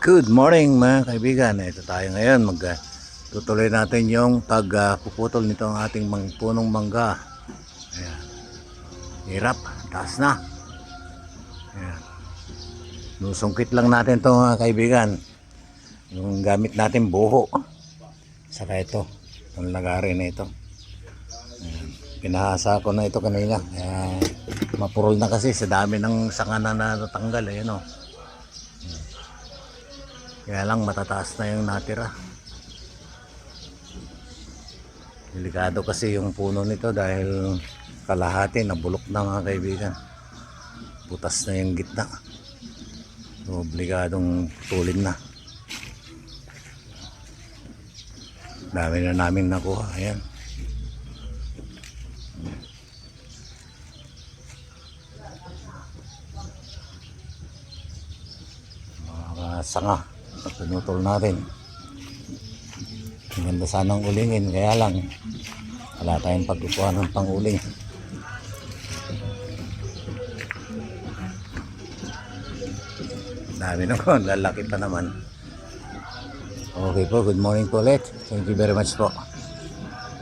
Good morning mga kaibigan. Ito tayo ngayon. Tutuloy natin yung pagpuputol nito ang ating punong mangga. Ayan. Hirap. Taas na. Ayan. Nusungkit lang natin ito mga kaibigan. Yung gamit natin buho. Saka ito. Ang lagari na ito. Ayan. Pinahasa ko na ito kanina. Ayan. Mapurol na kasi sa dami ng sanga na natanggal. Ayan o. Kaya lang matataas na yung natira. Delikado kasi yung puno nito dahil kalahati nabulok na mga kaibigan. Butas na yung gitna. So, obligadong tulin na. Dami na namin nakuha. Ayan. Mga sanga na pinutol natin. Maganda sanang ulingin, kaya lang wala tayong pagkukuha ng panguling. Dami naman, lalaki pa naman. Okay po, good morning po ulit. Thank you very much po.